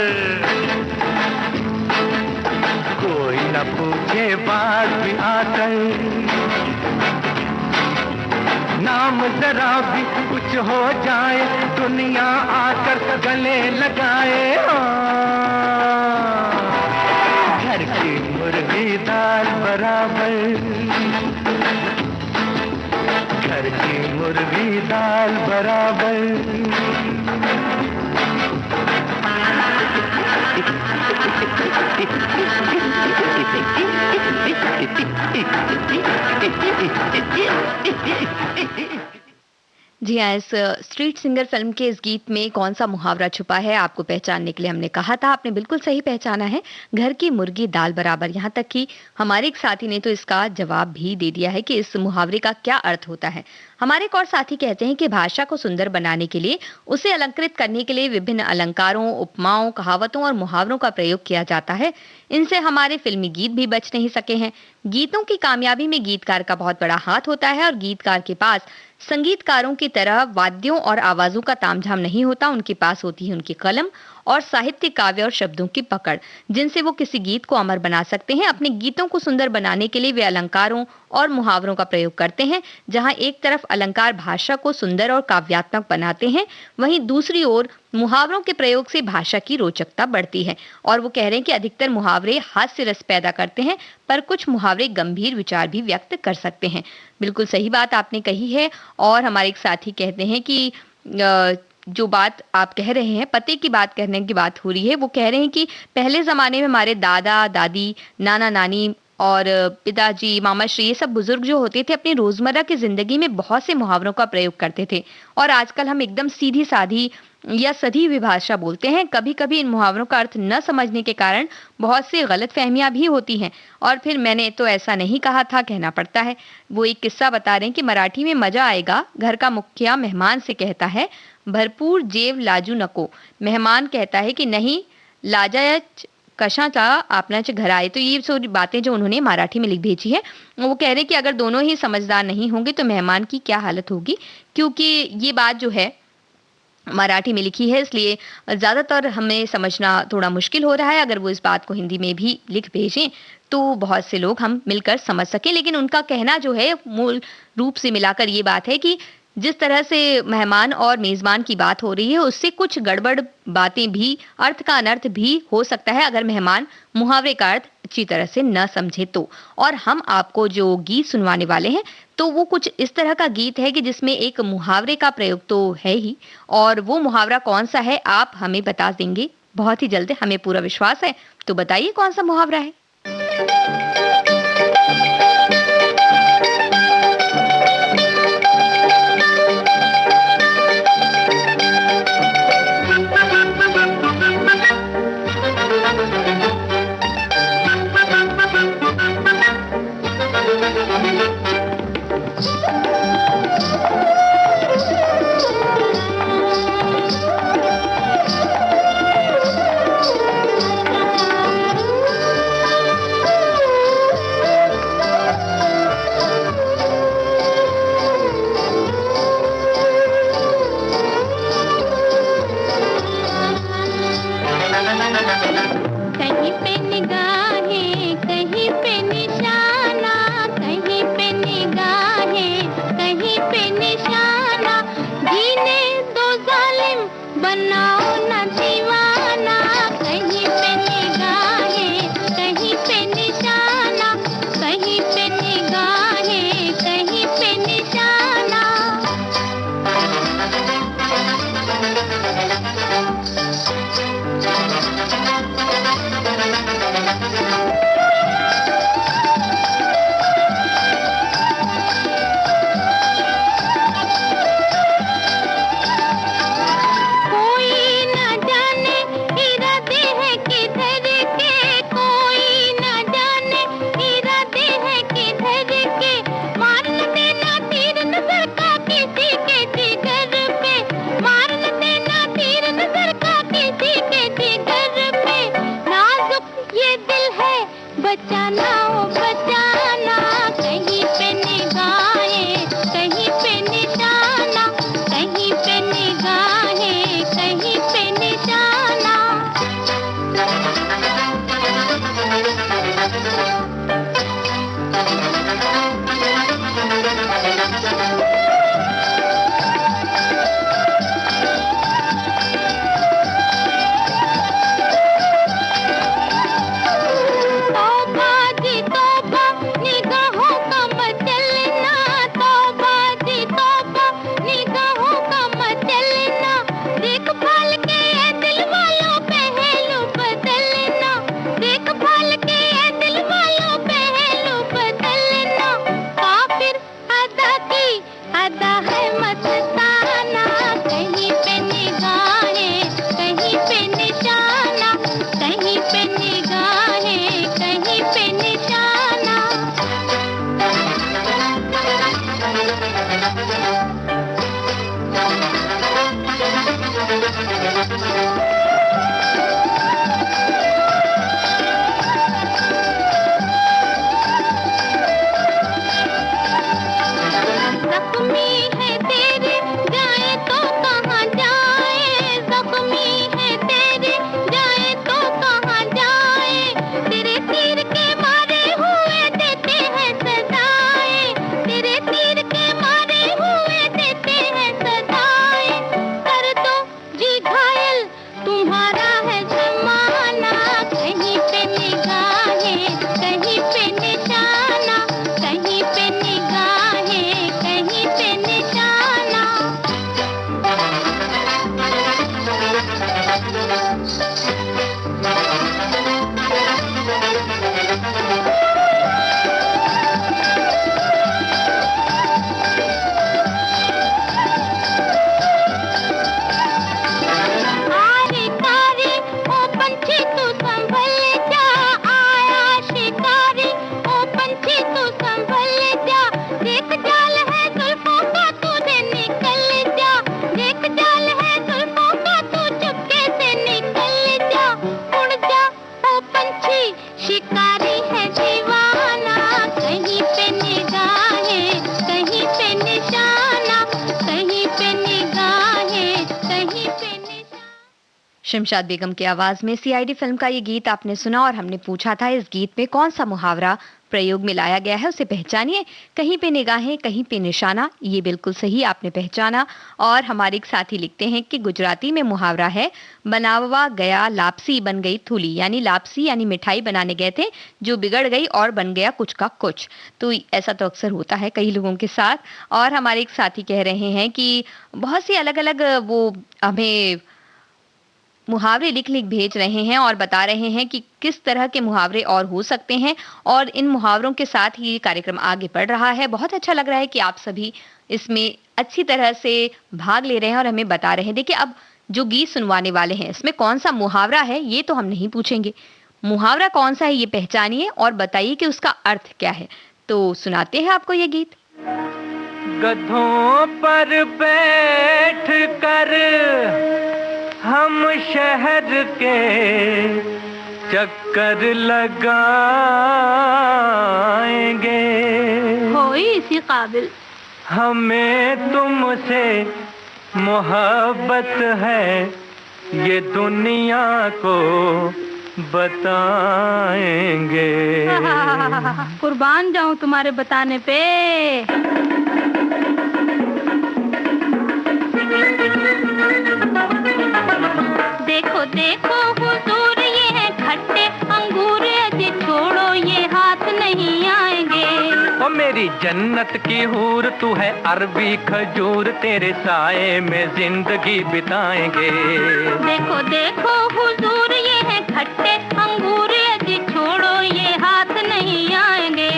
कोई न पूछे बात भी आकर, नाम जरा भी कुछ हो जाए दुनिया आकर गले लगाए। घर की मुर्गी दाल बराबर, घर की मुर्गी दाल बराबर। जी हाँ, इस स्ट्रीट सिंगर फिल्म के इस गीत में कौन सा मुहावरा छुपा है आपको पहचानने के लिए हमने कहा था, आपने बिल्कुल सही पहचाना है। घर की मुर्गी दाल बराबर। यहाँ तक कि हमारे एक साथी ने तो इसका जवाब भी दे दिया है कि इस मुहावरे का क्या अर्थ होता है। हमारे एक और साथी कहते हैं कि भाषा को सुंदर बनाने के लिए, उसे अलंकृत करने के लिए विभिन्न अलंकारों, उपमाओं, कहावतों और मुहावरों का प्रयोग किया जाता है। इनसे हमारे फिल्मी गीत भी बच नहीं सके हैं। गीतों की कामयाबी में गीतकार का बहुत बड़ा हाथ होता है और गीतकार के पास संगीतकारों की तरह वाद्यों और आवाजों का तामझाम नहीं होता। उनके पास होती है उनकी कलम और साहित्य, काव्य और शब्दों की पकड़, जिनसे वो किसी गीत को अमर बना सकते हैं। अपने गीतों को सुंदर बनाने के लिए वे अलंकारों और मुहावरों का प्रयोग करते हैं। जहां एक तरफ अलंकार भाषा को सुंदर और काव्यात्मक बनाते हैं, वहीं दूसरी ओर मुहावरों के प्रयोग से भाषा की रोचकता बढ़ती है। और वो कह रहे हैं कि अधिकतर मुहावरे हास्य रस पैदा करते हैं, पर कुछ मुहावरे गंभीर विचार भी व्यक्त कर सकते हैं। बिल्कुल सही बात आपने कही है। और हमारे एक साथी कहते हैं कि जो बात आप कह रहे हैं, पते की बात करने की बात हो रही है, वो कह रहे हैं कि पहले जमाने में हमारे दादा दादी, नाना नानी और पिताजी, मामाश्री, ये सब बुजुर्ग जो होते थे अपनी रोजमर्रा की जिंदगी में बहुत से मुहावरों का प्रयोग करते थे। और आजकल हम एकदम सीधी साधी या सधी हुई भाषा बोलते हैं। कभी कभी इन मुहावरों का अर्थ न समझने के कारण बहुत सी गलतफहमियां भी होती हैं। और फिर मैंने तो ऐसा नहीं कहा था कहना पड़ता है। वो एक किस्सा बता रहे हैं कि मराठी में मजा आएगा, घर का मुखिया मेहमान से कहता है, भरपूर जेव लाजू नको। मेहमान कहता है कि नहीं, लाजायच कशाचा आपनाच घर आए। तो ये सारी बातें जो उन्होंने मराठी में लिख भेजी है, वो कह रहे हैं कि अगर दोनों ही समझदार नहीं होंगे तो मेहमान की क्या हालत होगी। क्योंकि ये बात जो है मराठी में लिखी है, इसलिए ज्यादातर हमें समझना थोड़ा मुश्किल हो रहा है। अगर वो इस बात को हिंदी में भी लिख भेजें तो बहुत से लोग हम मिलकर समझ सकें। लेकिन उनका कहना जो है मूल रूप से मिलाकर ये बात है कि जिस तरह से मेहमान और मेजबान की बात हो रही है, उससे कुछ गड़बड़ बातें भी, अर्थ का अनर्थ भी हो सकता है अगर मेहमान मुहावरे का अर्थ अच्छी तरह से न समझे तो। और हम आपको जो गीत सुनवाने वाले हैं तो वो कुछ इस तरह का गीत है कि जिसमें एक मुहावरे का प्रयोग तो है ही, और वो मुहावरा कौन सा है आप हमें बता देंगे बहुत ही जल्द, हमें पूरा विश्वास है। तो बताइए कौन सा मुहावरा है। शमशाद बेगम की आवाज में सीआईडी फिल्म का ये गीत आपने सुना और हमने पूछा था इस गीत में कौन सा मुहावरा प्रयोग में लाया गया है, उसे पहचानिए। कहीं पे निगाहें कहीं पे निशाना, ये बिल्कुल सही आपने पहचाना। और हमारे एक साथी लिखते हैं कि गुजराती में मुहावरा है बनावा गया लापसी बन गई थूली, यानी लापसी यानी मिठाई बनाने गए थे जो बिगड़ गई और बन गया कुछ का कुछ। तो ऐसा तो अक्सर होता है कई लोगों के साथ। और हमारे एक साथी कह रहे हैं कि बहुत सी अलग अलग वो हमें मुहावरे लिख लिख भेज रहे हैं और बता रहे हैं कि किस तरह के मुहावरे और हो सकते हैं, और इन मुहावरों के साथ ही ये कार्यक्रम आगे बढ़ रहा है। बहुत अच्छा लग रहा है कि आप सभी इसमें अच्छी तरह से भाग ले रहे हैं और हमें बता रहे हैं। देखिए, अब जो गीत सुनवाने वाले हैं इसमें कौन सा मुहावरा है ये तो हम नहीं पूछेंगे, मुहावरा कौन सा है ये पहचानिए और बताइए कि उसका अर्थ क्या है। तो सुनाते हैं आपको ये गीत। गधों पर बैठ कर हम शहर के चक्कर लगाएंगे, हो इसी काबिल। हमें तुमसे मोहब्बत है ये दुनिया को बताएंगे। कुर्बान जाऊं तुम्हारे बताने पे। देखो देखो हुजूर ये है खट्टे अंगूर, अजी छोड़ो ये हाथ नहीं आएंगे। ओ मेरी जन्नत की हूर तू है अरबी खजूर, तेरे साए में जिंदगी बिताएंगे। देखो देखो हुजूर ये है खट्टे अंगूर, अजी छोड़ो ये हाथ नहीं आएंगे।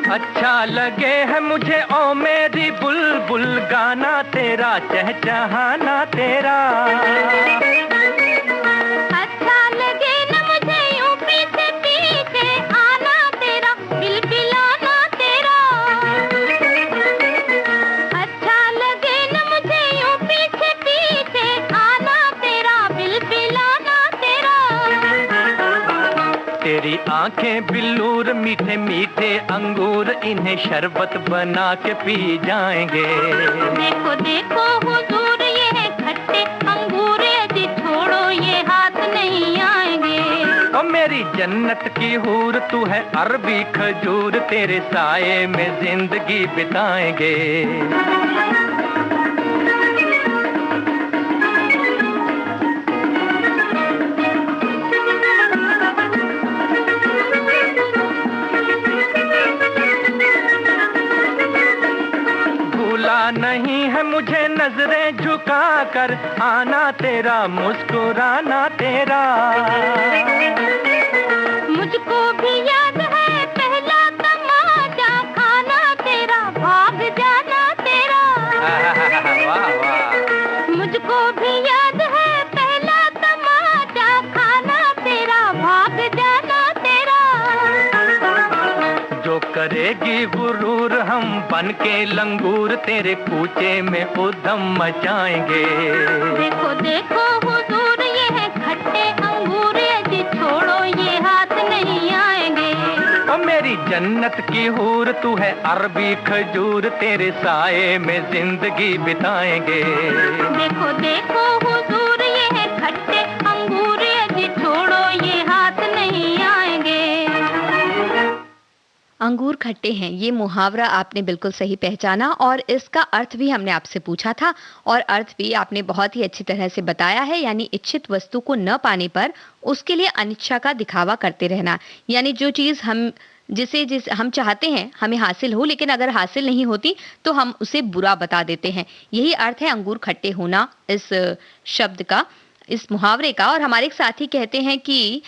अच्छा लगे है मुझे ओ मेरी बुलबुल गाना तेरा, चहचहाना तेरा। अच्छा लगे न मुझे यूं पीछे पीछे आना तेरा, बिलबिलाना तेरा। अच्छा लगे न मुझे यूं पीछे पीछे आना तेरा, बिलबिलाना तेरा। तेरी आंखें बिल्लूर, मीठे मीठे अंगूर, इन्हें शरबत बना के पी जाएंगे। देखो देखो हुजूर ये है खट्टे अंगूर, यदि छोड़ो ये हाथ नहीं आएंगे। ओ मेरी जन्नत की हूर, तू है अरबी खजूर, तेरे साए में जिंदगी बिताएंगे। नहीं है मुझे नजरें झुका कर आना तेरा, मुस्कुराना तेरा। मुझको भी याद है पहला तमाचा, खाना तेरा भाग जाना तेरा। वाह वाह। मुझको भी याद है पहला तमाचा, खाना तेरा भाग जाना तेरा। जो करेगी गुरूर हम बन के लंगूर, तेरे कूचे में उधम मचाएंगे। देखो देखो हुजूर ये है खट्टे अंगूर, यदि छोड़ो ये हाथ नहीं आएंगे। ओ मेरी जन्नत की हूर, तू है अरबी खजूर, तेरे साए में जिंदगी बिताएंगे। देखो देखो हुजूर ये है खट्टे अंगूर, यदि छोड़ो ये हाथ नहीं आएंगे। अंगूर खट्टे हैं, ये मुहावरा आपने बिल्कुल सही पहचाना और इसका अर्थ भी हमने आपसे पूछा था और अर्थ भी आपने बहुत ही अच्छी तरह से बताया है। यानी इच्छित वस्तु को न पाने पर उसके लिए अनिच्छा का दिखावा करते रहना, यानी जो चीज़ जिस हम चाहते हैं हमें हासिल हो, लेकिन अगर हासिल नहीं होती तो हम उसे बुरा बता देते हैं। यही अर्थ है अंगूर खट्टे होना इस शब्द का, इस मुहावरे का। और हमारे एक साथी कहते हैं कि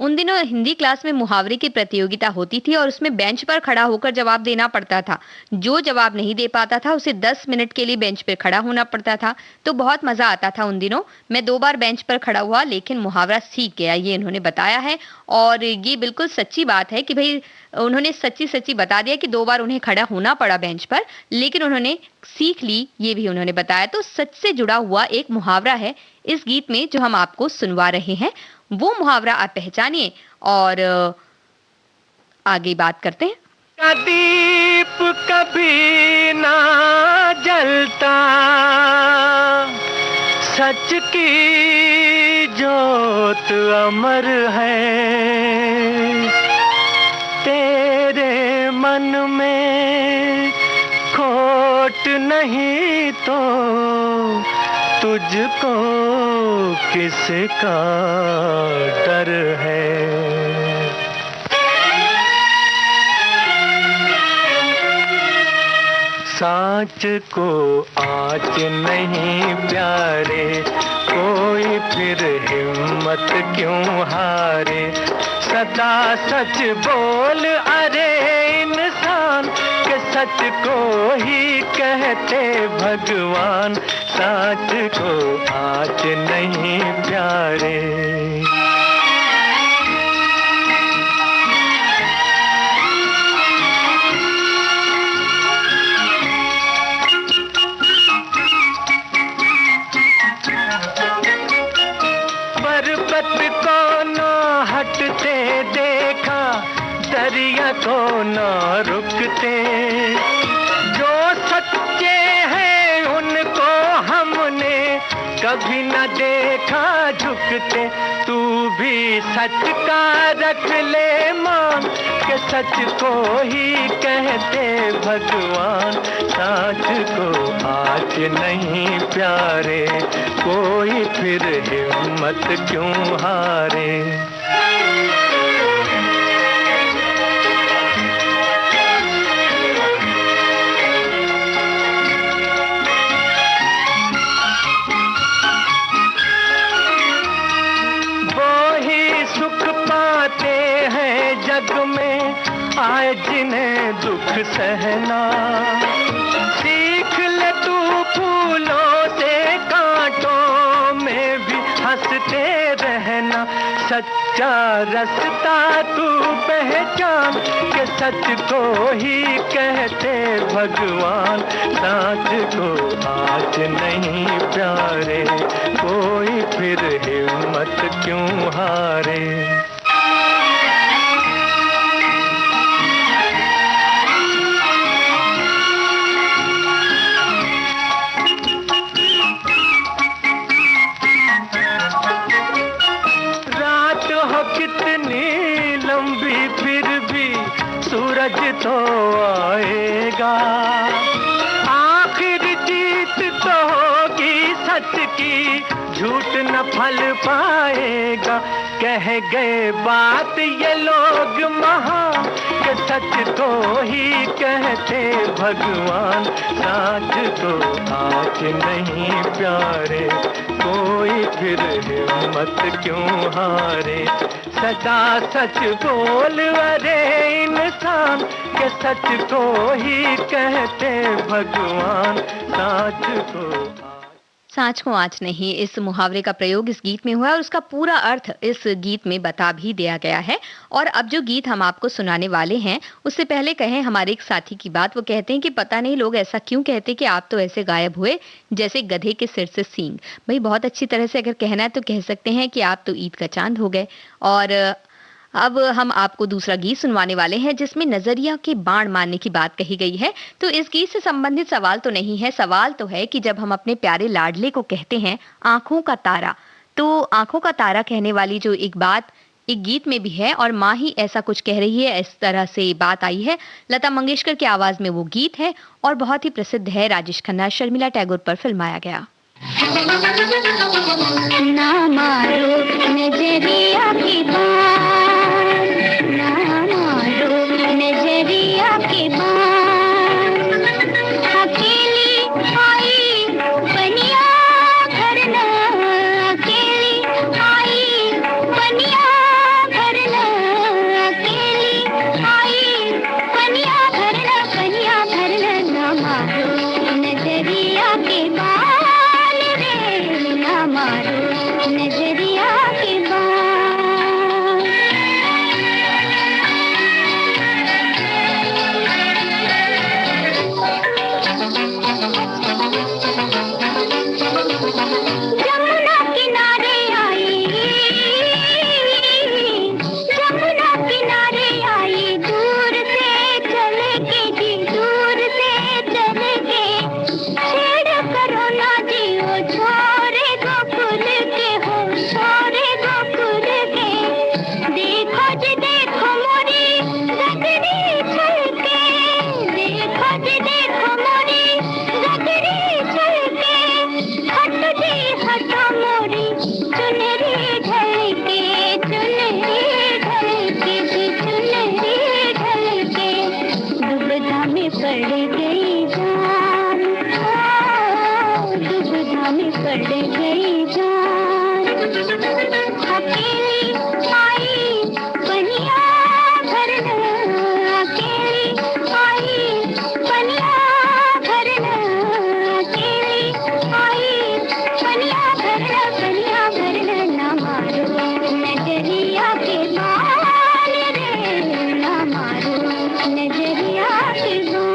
उन दिनों हिंदी क्लास में मुहावरे की प्रतियोगिता होती थी और उसमें बेंच पर खड़ा होकर जवाब देना पड़ता था। जो जवाब नहीं दे पाता था उसे 10 मिनट के लिए बेंच पर खड़ा होना पड़ता था। तो बहुत मजा आता था उन दिनों। मैं 2 बार बेंच पर खड़ा हुआ लेकिन मुहावरा सीख गया, ये इन्होंने बताया है। और ये बिल्कुल सच्ची बात है कि भाई उन्होंने सच्ची सच्ची बता दिया कि 2 बार उन्हें खड़ा होना पड़ा बेंच पर, लेकिन उन्होंने सीख ली, ये भी उन्होंने बताया। तो सच से जुड़ा हुआ एक मुहावरा है इस गीत में जो हम आपको सुनवा रहे हैं। वो मुहावरा आप पहचानिए और आगे बात करते हैं। का दीप कभी ना जलता, सच की जोत अमर है। तेरे मन में खोट नहीं तो तुझको किसका डर है। सांच को आँच नहीं प्यारे, कोई फिर हिम्मत क्यों हारे। सदा सच बोल अरे इंसान, के सच को ही कहते भगवान। सांच को आँच नहीं प्यारे। पर्वत को न हटते देखा, दरिया को न रुकते। जो सच्चे हैं उनको हमने कभी न देखा झुकते। तू भी सच का रख ले मान, के सच को ही कहते भगवान। सांच को आँच नहीं प्यारे, कोई फिर हिम्मत क्यों हारे। जग में आए जिन्हें दुख सहना, सीख ले तू फूलों से कांटों में भी हंसते रहना। सच्चा रास्ता तू पहचान, के सच को ही कहते भगवान। सांच को आँच नहीं प्यारे, कोई फिर हिम्मत क्यों हारे। सूरज तो आएगा। आखिर जीत तो होगी सच की, झूठ न फल पाएगा। कह गए बात ये लोग महान, कि सच को ही कहते भगवान। साच तो आँख नहीं प्यारे, कोई फिर हिम्मत क्यों हारे। सदा सच बोल अरे इंसान, के सच को ही कहते भगवान। साँच को आँच नहीं, इस मुहावरे का प्रयोग इस गीत में हुआ है और उसका पूरा अर्थ इस गीत में बता भी दिया गया है। और अब जो गीत हम आपको सुनाने वाले हैं, उससे पहले कहें हमारे एक साथी की बात। वो कहते हैं कि पता नहीं लोग ऐसा क्यों कहते कि आप तो ऐसे गायब हुए जैसे गधे के सिर से सींग। भाई बहुत अच्छी तरह से अगर कहना है तो कह सकते हैं कि आप तो ईद का चांद हो गए। और अब हम आपको दूसरा गीत सुनवाने वाले हैं जिसमें नजरिया के बाण मारने की बात कही गई है। तो इस गीत से संबंधित सवाल तो नहीं है, सवाल तो है कि जब हम अपने प्यारे लाडले को कहते हैं आंखों का तारा, तो आंखों का तारा कहने वाली जो एक बात एक गीत में भी है और माँ ही ऐसा कुछ कह रही है, इस तरह से बात आई है। लता मंगेशकर की आवाज में वो गीत है और बहुत ही प्रसिद्ध है, राजेश खन्ना शर्मिला टैगोर पर फिल्माया गया। ना मारो नजरिया की बात, ना मारो नजरिया की बात। अकेली आई बनिया भरना, अकेली आई बनिया भरना, अकेली आई बनिया भरना, बनिया भरना। ना मारो नजरिया की बात रे, ना मारो नजरिया की बात। जमुना किनारे आई, जमुना किनारे आई, दूर से चले के जी, दूर से चले के। छेड़ करो ना जी ओ छोरे गोकुल के, हो छोरे गोकुल के। देखो जी देखो मोरी गगरी छलके, देखो जी देखो मोरी गगरी छलके। हट जी हटो मोरी चुनरी ढलके, चुनरी ढलके जी, चुनरी ढलके। दुविधा में पड़ गई जान, ओ दुविधा में पड़ गई जान। अकेली आई बनिया भरना, अकेली आई बनिया भरना, अकेली आई बनिया भरना, बनिया भरना। ना मारो नजरिया के बाल रे, ना मारो नजरिया के बाल।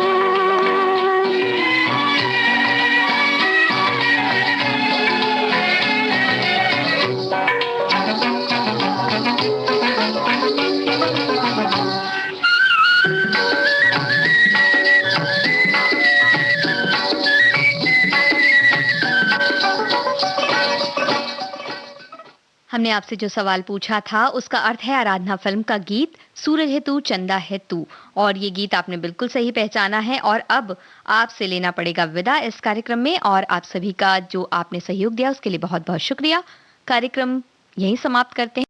हमने आपसे जो सवाल पूछा था उसका अर्थ है आराधना फिल्म का गीत सूरज है तू चंदा है तू, और ये गीत आपने बिल्कुल सही पहचाना है। और अब आपसे लेना पड़ेगा विदा इस कार्यक्रम में, और आप सभी का जो आपने सहयोग दिया उसके लिए बहुत बहुत शुक्रिया। कार्यक्रम यहीं समाप्त करते हैं।